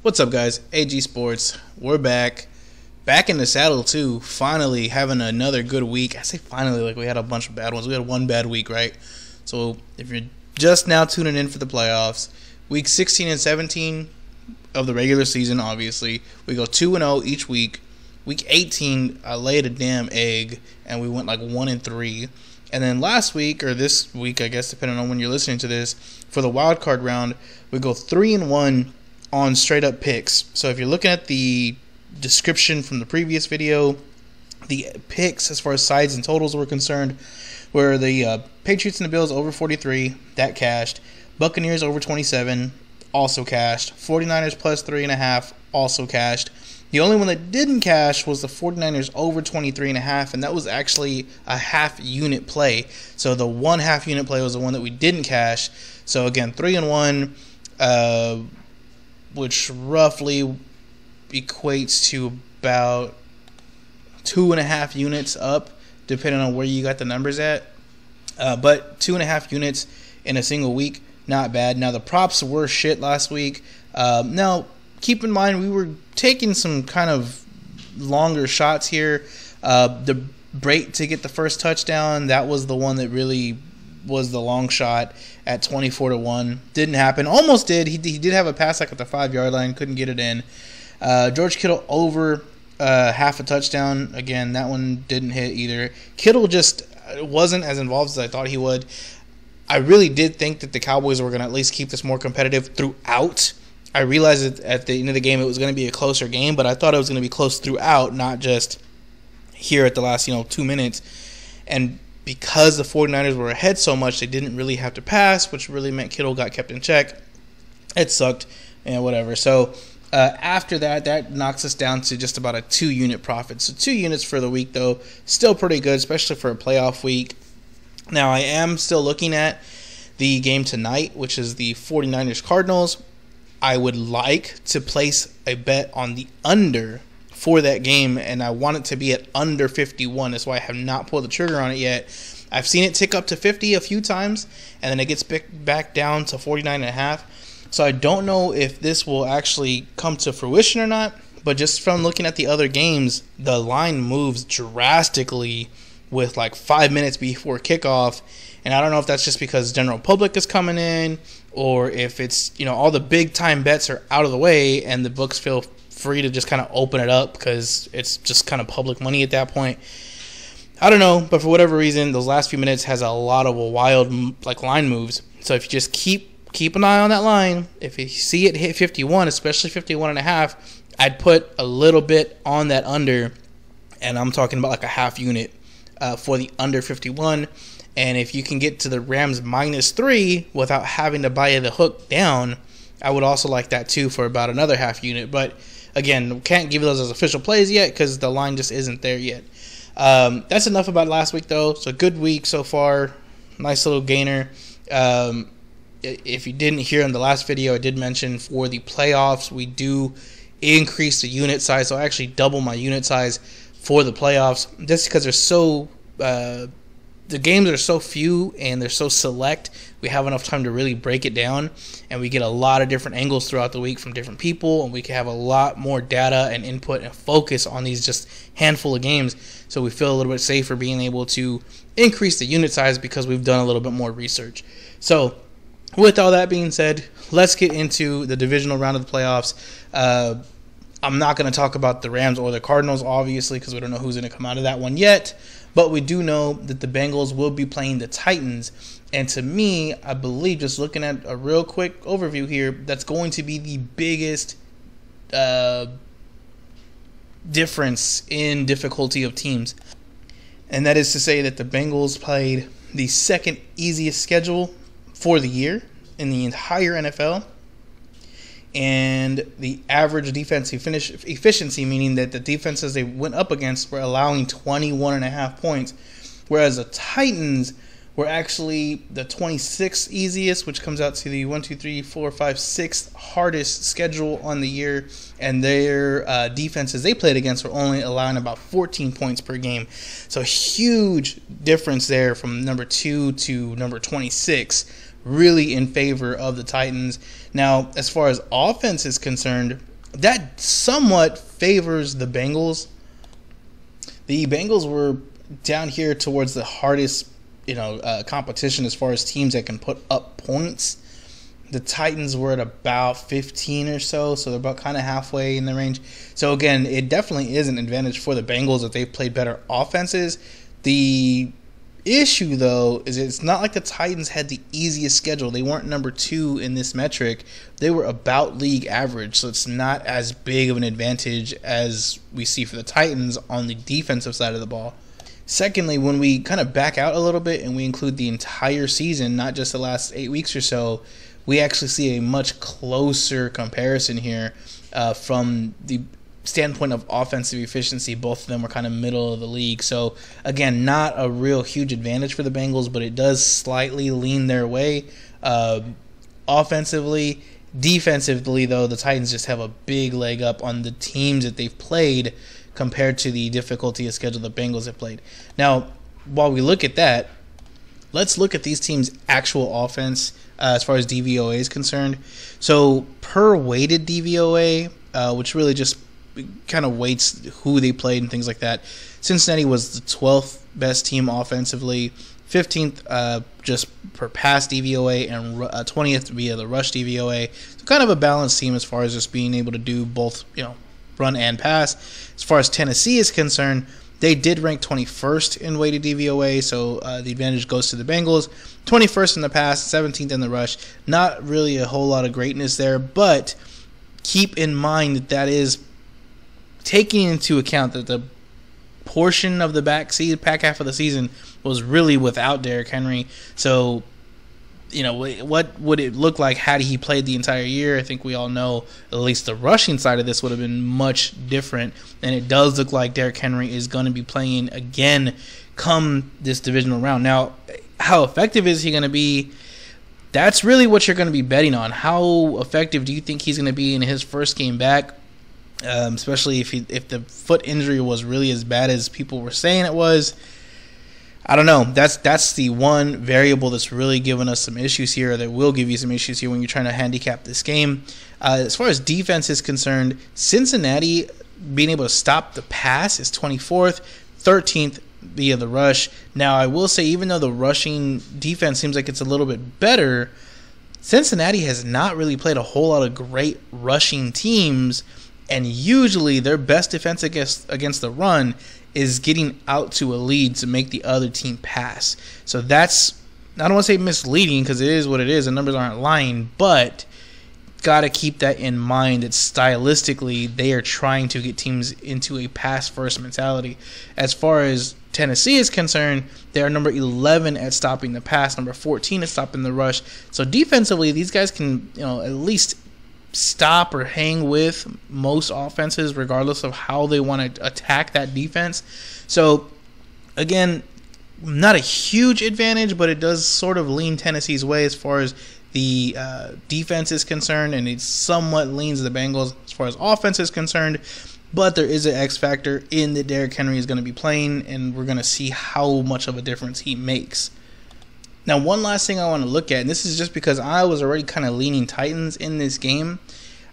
What's up, guys? AG Sports. We're back in the saddle too. Finally having another good week. I say finally, like we had a bunch of bad ones. We had one bad week, right? So if you're just now tuning in for the playoffs, week 16 and 17 of the regular season, obviously we go 2-0 each week. Week 18, I laid a damn egg, and we went like 1-3. And then last week, or this week, I guess, depending on when you're listening to this, for the wild card round, we go 3-1 on straight up picks. So if you're looking at the description from the previous video, the picks as far as sides and totals were concerned were the Patriots and the Bills over 43, that cashed. Buccaneers over 27, also cashed. 49ers plus 3.5, also cashed. The only one that didn't cash was the 49ers over 23.5, and that was actually a half unit play. So the one half unit play was the one that we didn't cash. So again, 3-1, which roughly equates to about 2.5 units up, depending on where you got the numbers at. But 2.5 units in a single week, not bad. Now the props were shit last week. Now keep in mind we were taking some kind of longer shots here. The break to get the first touchdown, that was the one that really was the long shot at 24-1. Didn't happen. Almost did. He did have a pass like at the 5-yard line. Couldn't get it in. George Kittle over half a touchdown. Again, that one didn't hit either. Kittle just wasn't as involved as I thought he would. I really did think that the Cowboys were going to at least keep this more competitive throughout. I realized that at the end of the game it was going to be a closer game, but I thought it was going to be close throughout, not just here at the last 2 minutes. And because the 49ers were ahead so much, they didn't really have to pass, which really meant Kittle got kept in check. It sucked, and whatever. So after that knocks us down to just about a 2-unit profit. So 2 units for the week, though, still pretty good, especially for a playoff week. Now, I am still looking at the game tonight, which is the 49ers-Cardinals. I would like to place a bet on the under for that game, and I want it to be at under 51. That's why I have not pulled the trigger on it yet. I've seen it tick up to 50 a few times, and then it gets back down to 49.5. So I don't know if this will actually come to fruition or not, but just from looking at the other games, the line moves drastically with like 5 minutes before kickoff, and I don't know if that's just because general public is coming in, or if it's, all the big time bets are out of the way and the books feel free to just kind of open it up because it's just kind of public money at that point. I don't know, but for whatever reason, those last few minutes has a lot of wild line moves. So if you just keep an eye on that line, if you see it hit 51, especially 51.5, I'd put a little bit on that under, and I'm talking about like a half unit for the under 51. And if you can get to the Rams -3 without having to buy the hook down, I would also like that too for about another half unit. But again, can't give those as official plays yet because the line just isn't there yet. That's enough about last week, though. So good week so far. Nice little gainer. If you didn't hear in the last video, I did mention for the playoffs, we do increase the unit size. So I actually double my unit size for the playoffs just because they're so the games are so few and they're so select. We have enough time to really break it down, and we get a lot of different angles throughout the week from different people, and we can have a lot more data and input and focus on these just handful of games, so we feel a little bit safer being able to increase the unit size because we've done a little bit more research. So with all that being said, let's get into the divisional round of the playoffs. I'm not going to talk about the Rams or the Cardinals, obviously, because we don't know who's going to come out of that one yet. But we do know that the Bengals will be playing the Titans. And to me, I believe, just looking at a real quick overview here, that's going to be the biggest difference in difficulty of teams. And that is to say that the Bengals played the second easiest schedule for the year in the entire NFL. And the average defensive efficiency, meaning that the defenses they went up against were allowing 21.5 points, whereas the Titans were actually the 26th easiest, which comes out to the 6th hardest schedule on the year, and their defenses they played against were only allowing about 14 points per game. So huge difference there from number 2 to number 26. Really in favor of the Titans. Now, as far as offense is concerned, that somewhat favors the Bengals. The Bengals were down here towards the hardest, competition as far as teams that can put up points. The Titans were at about 15 or so they're about kind of halfway in the range. So again, it definitely is an advantage for the Bengals that they've played better offenses. The issue, though, is it's not like the Titans had the easiest schedule. They weren't number 2 in this metric. They were about league average, so it's not as big of an advantage as we see for the Titans on the defensive side of the ball. Secondly, when we kind of back out a little bit and we include the entire season, not just the last 8 weeks or so, we actually see a much closer comparison here from the standpoint of offensive efficiency. Both of them were kind of middle of the league. So, again, not a real huge advantage for the Bengals, but it does slightly lean their way offensively. Defensively, though, the Titans just have a big leg up on the teams that they've played compared to the difficulty of schedule the Bengals have played. Now, while we look at that, let's look at these teams' actual offense as far as DVOA is concerned. So per weighted DVOA, which really just kind of weights who they played and things like that, Cincinnati was the 12th best team offensively, 15th just per pass DVOA, and 20th via the rush DVOA. So kind of a balanced team as far as just being able to do both, run and pass. As far as Tennessee is concerned, they did rank 21st in weighted DVOA, so the advantage goes to the Bengals. 21st in the pass, 17th in the rush. Not really a whole lot of greatness there, but keep in mind that is taking into account that the portion of the back half of the season was really without Derrick Henry. So, what would it look like had he played the entire year? I think we all know at least the rushing side of this would have been much different. And it does look like Derrick Henry is going to be playing again come this divisional round. Now, how effective is he going to be? That's really what you're going to be betting on. How effective do you think he's going to be in his first game back? Especially if the foot injury was really as bad as people were saying it was. I don't know. That's the one variable that's really giving us some issues here, that will give you some issues here when you're trying to handicap this game. As far as defense is concerned, Cincinnati being able to stop the pass is 24th, 13th via the rush. Now, I will say, even though the rushing defense seems like it's a little bit better, Cincinnati has not really played a whole lot of great rushing teams, and usually their best defense against the run is getting out to a lead to make the other team pass. So that's, I don't want to say misleading, because it is what it is. The numbers aren't lying, but got to keep that in mind that stylistically they are trying to get teams into a pass-first mentality. As far as Tennessee is concerned, they are number 11 at stopping the pass, number 14 at stopping the rush. So defensively, these guys can at least stop or hang with most offenses regardless of how they want to attack that defense. So again, not a huge advantage, but it does sort of lean Tennessee's way as far as the defense is concerned, and it somewhat leans the Bengals as far as offense is concerned. But there is an X factor in that Derrick Henry is going to be playing, and we're going to see how much of a difference he makes. Now, one last thing I want to look at, and this is just because I was already kind of leaning Titans in this game.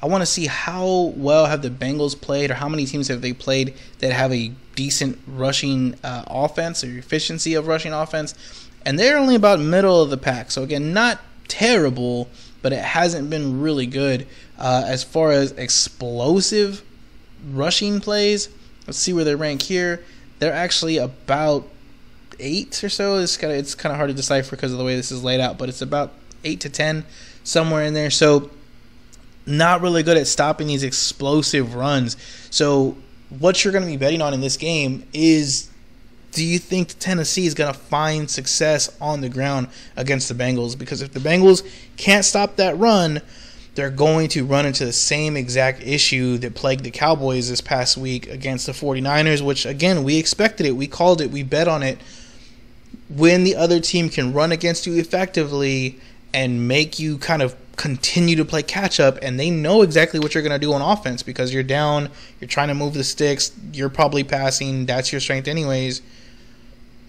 I want to see how well have the Bengals played, or how many teams have they played that have a decent rushing offense, or efficiency of rushing offense. And they're only about middle of the pack. So, again, not terrible, but it hasn't been really good. As far as explosive rushing plays, let's see where they rank here. They're actually about 8 or so. It's kind of hard to decipher because of the way this is laid out, but it's about 8 to 10, somewhere in there. So not really good at stopping these explosive runs. So what you're going to be betting on in this game is, do you think Tennessee is going to find success on the ground against the Bengals? Because if the Bengals can't stop that run, they're going to run into the same exact issue that plagued the Cowboys this past week against the 49ers, which, again, we expected it. We called it. We bet on it. When the other team can run against you effectively and make you kind of continue to play catch-up, and they know exactly what you're going to do on offense because you're down, you're trying to move the sticks, you're probably passing, that's your strength anyways.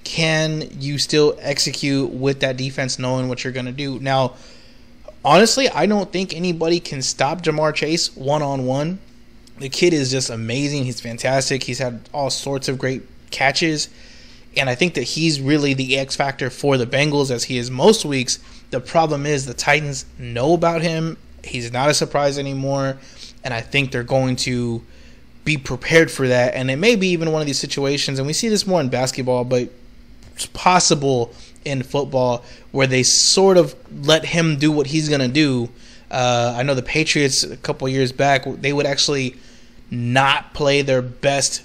Can you still execute with that defense knowing what you're going to do? Now, honestly, I don't think anybody can stop Jamar Chase one-on-one. The kid is just amazing. He's fantastic. He's had all sorts of great catches. And I think that he's really the X factor for the Bengals, as he is most weeks. The problem is the Titans know about him. He's not a surprise anymore. And I think they're going to be prepared for that. And it may be even one of these situations, and we see this more in basketball, but it's possible in football, where they sort of let him do what he's going to do. I know the Patriots a couple years back, they would actually not play their best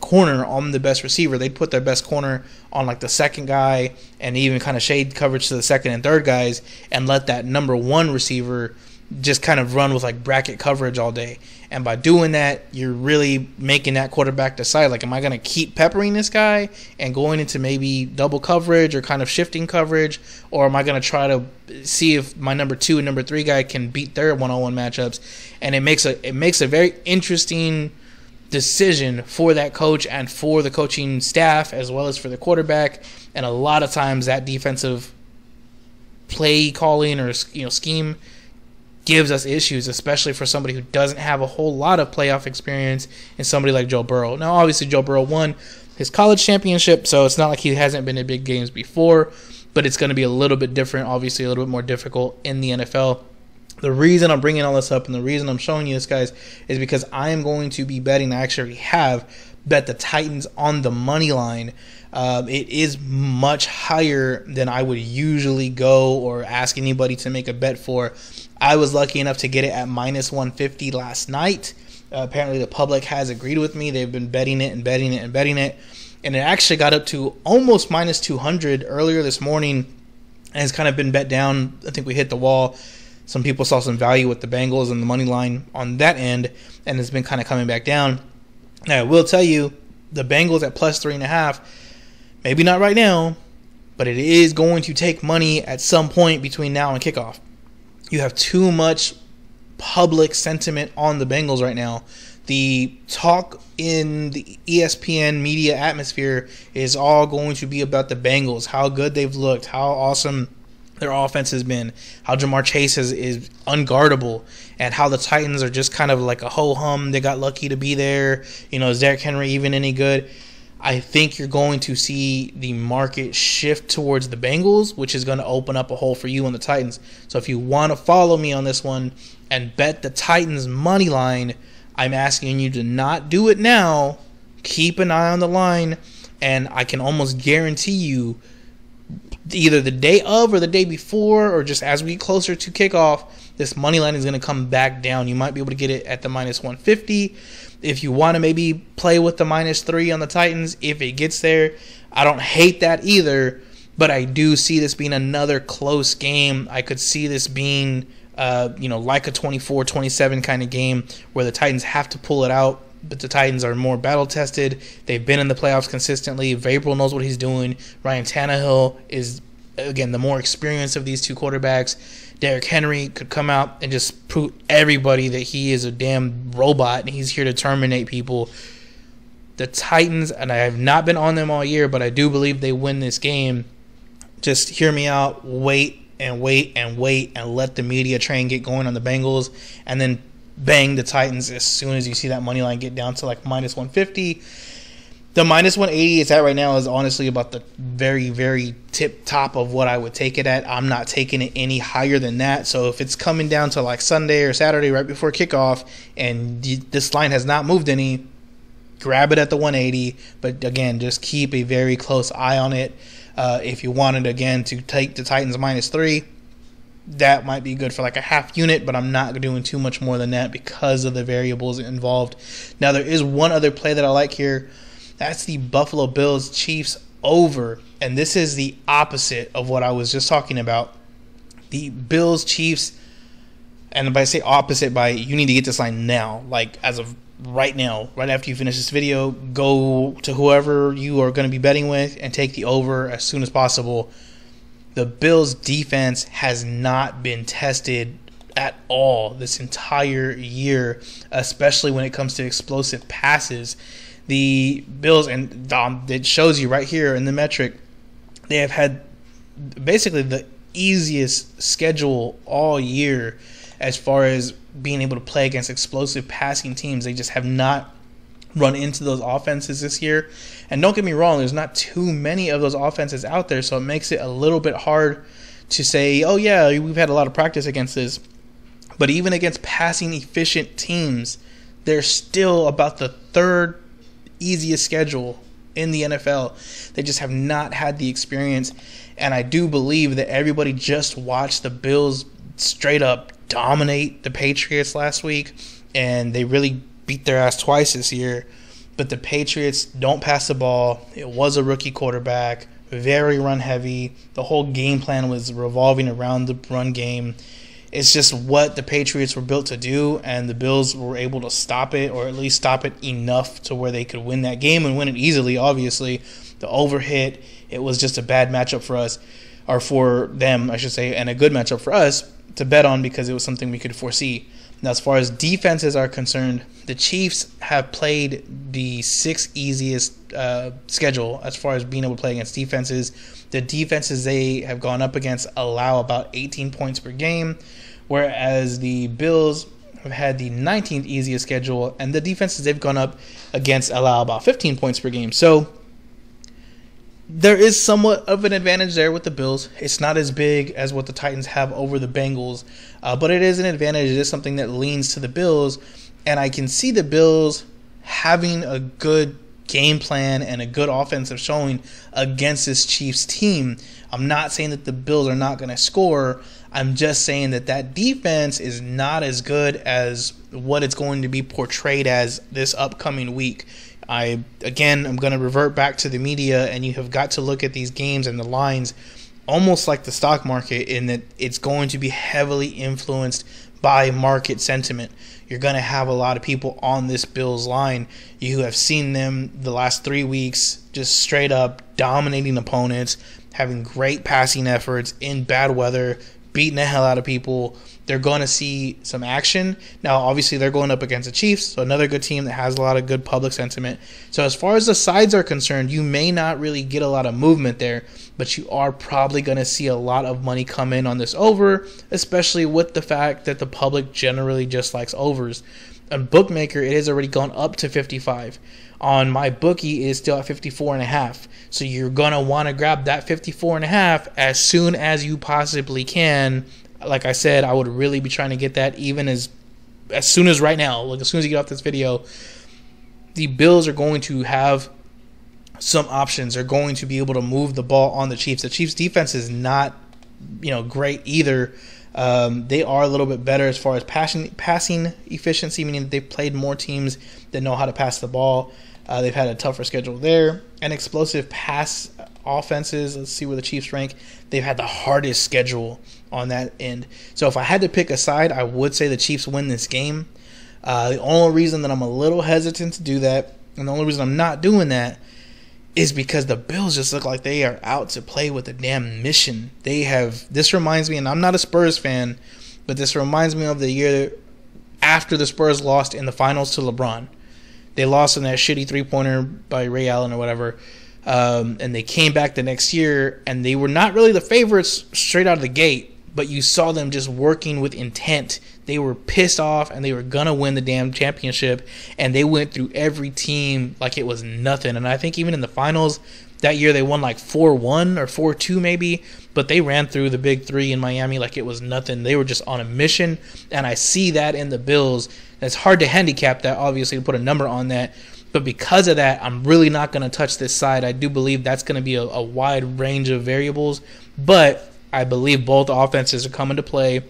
corner on the best receiver. They'd put their best corner on like the second guy, and even kind of shade coverage to the second and third guys, and let that number one receiver just kind of run with like bracket coverage all day. And by doing that, you're really making that quarterback decide, like, am I going to keep peppering this guy and going into maybe double coverage or kind of shifting coverage, or am I going to try to see if my number 2 and number 3 guy can beat their one-on-one matchups? And it makes a very interesting decision for that coach and for the coaching staff, as well as for the quarterback. And a lot of times that defensive play calling or scheme gives us issues, especially for somebody who doesn't have a whole lot of playoff experience, and somebody like Joe Burrow. Now, obviously, Joe Burrow won his college championship, so it's not like he hasn't been in big games before, but it's going to be a little bit different, obviously a little bit more difficult in the NFL. The reason I'm bringing all this up and the reason I'm showing you this, guys, is because I am going to be betting. I actually have bet the Titans on the money line. It is much higher than I would usually go or ask anybody to make a bet for. I was lucky enough to get it at minus 150 last night. Apparently the public has agreed with me. They've been betting it and betting it and betting it. And it actually got up to almost minus 200 earlier this morning, and it's kind of been bet down. I think we hit the wall. Some people saw some value with the Bengals and the money line on that end, and it's been kind of coming back down. Now, I will tell you, the Bengals at plus 3.5, maybe not right now, but it is going to take money at some point between now and kickoff. You have too much public sentiment on the Bengals right now. The talk in the ESPN media atmosphere is all going to be about the Bengals, how good they've looked, how awesome their offense has been, how Jamar Chase is unguardable, and how the Titans are just kind of like a ho-hum. They got lucky to be there. Is Derrick Henry even any good? I think you're going to see the market shift towards the Bengals, which is going to open up a hole for you on the Titans. So if you want to follow me on this one and bet the Titans money line, I'm asking you to not do it now. Keep an eye on the line, and I can almost guarantee you, either the day of or the day before, or just as we get closer to kickoff, this money line is going to come back down. You might be able to get it at the minus 150. If you want to maybe play with the minus 3 on the Titans, if it gets there, I don't hate that either, but I do see this being another close game. I could see this being, like a 24-27 kind of game where the Titans have to pull it out. But the Titans are more battle-tested. They've been in the playoffs consistently. Vrabel knows what he's doing. Ryan Tannehill is, again, the more experienced of these two quarterbacks. Derrick Henry could come out and just prove everybody that he is a damn robot and he's here to terminate people. The Titans, and I have not been on them all year, but I do believe they win this game. Just hear me out. Wait and wait and wait and let the media train get going on the Bengals, and then bang the Titans as soon as you see that money line get down to like minus 150. The minus 180 it's at right now is honestly about the very, very tip top of what I would take it at. I'm not taking it any higher than that. So if it's coming down to like Sunday or Saturday right before kickoff and this line has not moved any, grab it at the 180. But again, just keep a very close eye on it. If you wanted, again, to take the Titans minus 3, that might be good for like a half unit, but I'm not doing too much more than that because of the variables involved. Now, there is one other play that I like here. That's the Buffalo Bills Chiefs over, and this is the opposite of what I was just talking about. The Bills Chiefs, and by say opposite, by you need to get this line now, like as of right now, right after you finish this video, go to whoever you are going to be betting with and take the over as soon as possible. The Bills defense has not been tested at all this entire year, especially when it comes to explosive passes. The Bills, and it shows you right here in the metric, they have had basically the easiest schedule all year. as far as being able to play against explosive passing teams. They just have not run into those offenses this year. And don't get me wrong, there's not too many of those offenses out there, so it makes it a little bit hard to say, oh yeah, we've had a lot of practice against this. But even against passing efficient teams, they're still about the third easiest schedule in the NFL. They just have not had the experience. And I do believe that everybody just watched the Bills straight up dominate the Patriots last week, and they really beat their ass twice this year. But the Patriots don't pass the ball. It was a rookie quarterback, very run heavy. The whole game plan was revolving around the run game. It's just what the Patriots were built to do, and the Bills were able to stop it, or at least stop it enough to where they could win that game and win it easily, obviously. The overhit, it was just a bad matchup for us, or for them, I should say, and a good matchup for us to bet on because it was something we could foresee. Now, as far as defenses are concerned, the Chiefs have played the sixth easiest schedule as far as being able to play against defenses. The defenses they have gone up against allow about 18 points per game, whereas the Bills have had the 19th easiest schedule, and the defenses they've gone up against allow about 15 points per game. So there is somewhat of an advantage there with the Bills. It's not as big as what the Titans have over the Bengals, but it is an advantage. It is something that leans to the Bills, and I can see the Bills having a good game plan and a good offensive showing against this Chiefs team. I'm not saying that the Bills are not going to score. I'm just saying that that defense is not as good as what it's going to be portrayed as this upcoming week. I'm going to revert back to the media, and you have got to look at these games and the lines almost like the stock market, in that it's going to be heavily influenced by market sentiment. You're going to have a lot of people on this Bills line. You have seen them the last 3 weeks just straight up dominating opponents, having great passing efforts in bad weather, beating the hell out of people. They're going to see some action. Now, obviously, they're going up against the Chiefs, so another good team that has a lot of good public sentiment. So as far as the sides are concerned, you may not really get a lot of movement there, but you are probably going to see a lot of money come in on this over, especially with the fact that the public generally just likes overs. On Bookmaker, it has already gone up to 55. On my bookie, it is still at 54.5. So you're going to want to grab that 54.5 as soon as you possibly can. Like I said, I would really be trying to get that even as soon as right now. Like as soon as you get off this video, the Bills are going to have some options. They're going to be able to move the ball on the Chiefs. The Chiefs defense is not, great either. They are a little bit better as far as passing efficiency, meaning that they've played more teams that know how to pass the ball. They've had a tougher schedule there. And explosive pass offenses, let's see where the Chiefs rank. They've had the hardest schedule on that end. So if I had to pick a side, I would say the Chiefs win this game. The only reason that I'm a little hesitant to do that, and the only reason I'm not doing that, is because the Bills just look like they are out to play with a damn mission. This reminds me, and I'm not a Spurs fan, but this reminds me of the year after the Spurs lost in the finals to LeBron. They lost in that shitty three-pointer by Ray Allen or whatever, and they came back the next year, and they were not really the favorites straight out of the gate, but you saw them just working with intent. They were pissed off, and they were going to win the damn championship, and they went through every team like it was nothing. And I think even in the finals that year, they won like 4-1 or 4-2 maybe, but they ran through the big three in Miami like it was nothing. They were just on a mission, and I see that in the Bills. It's hard to handicap that, obviously, to put a number on that, but because of that, I'm really not going to touch this side. I do believe that's going to be a wide range of variables, but I believe both offenses are coming to play.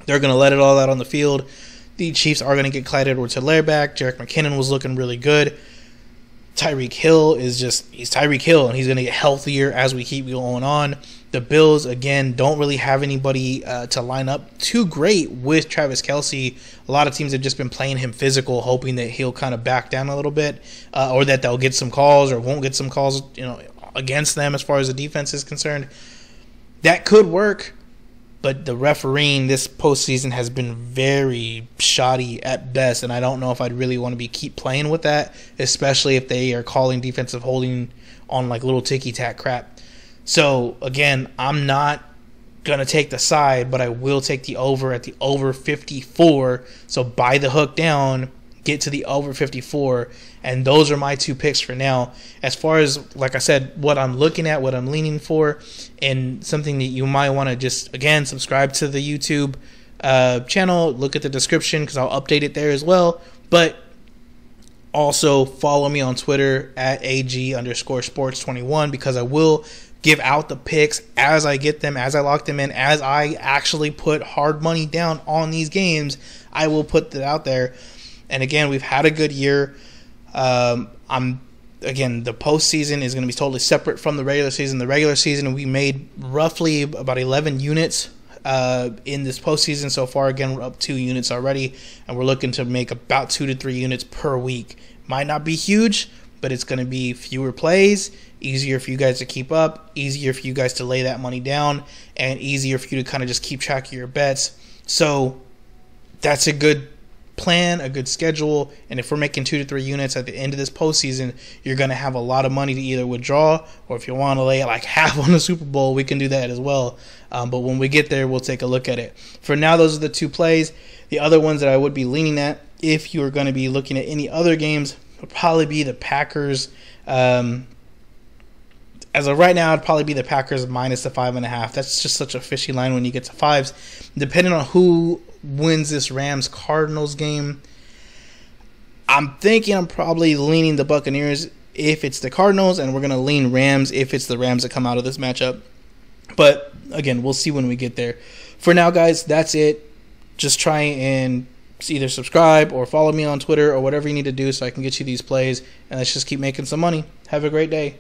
They're going to let it all out on the field. The Chiefs are going to get Clyde Edwards-Helaire back. Jerick McKinnon was looking really good. Tyreek Hill he's Tyreek Hill, and he's going to get healthier as we keep going on. The Bills, again, don't really have anybody to line up too great with Travis Kelce. A lot of teams have just been playing him physical, hoping that he'll kind of back down a little bit, or that they'll get some calls or won't get some calls, against them as far as the defense is concerned. That could work, but the refereeing this postseason has been very shoddy at best, and I don't know if I'd really want to keep playing with that, especially if they are calling defensive holding on like little ticky-tack crap. So, again, I'm not going to take the side, but I will take the over at the over 54. So buy the hook down, get to the over 54, and those are my 2 picks for now. As far as, like I said, what I'm looking at, what I'm leaning for, and something that you might want to just, again, subscribe to the YouTube channel, look at the description because I'll update it there as well. But also follow me on Twitter at AG_sports21 because I will give out the picks as I get them, as I lock them in, as I actually put hard money down on these games. I will put that out there. And again, we've had a good year. The postseason is going to be totally separate from the regular season. The regular season, we made roughly about 11 units in this postseason so far. Again, we're up 2 units already, and we're looking to make about 2 to 3 units per week. Might not be huge, but it's going to be fewer plays, easier for you guys to keep up, easier for you guys to lay that money down, and easier for you to kind of just keep track of your bets. So that's a good plan, a good schedule, and if we're making 2 to 3 units at the end of this postseason, you're going to have a lot of money to either withdraw, or if you want to lay like half on the Super Bowl, we can do that as well. But when we get there, we'll take a look at it. For now, those are the 2 plays. The other ones that I would be leaning at, if you are going to be looking at any other games, would probably be the Packers. As of right now, it'd probably be the Packers minus the 5.5. That's just such a fishy line when you get to 5s. Depending on who wins this Rams-Cardinals game, I'm thinking I'm probably leaning the Buccaneers if it's the Cardinals, and we're going to lean Rams if it's the Rams that come out of this matchup. But, again, we'll see when we get there. For now, guys, that's it. Just try and either subscribe or follow me on Twitter or whatever you need to do so I can get you these plays, and let's just keep making some money. Have a great day.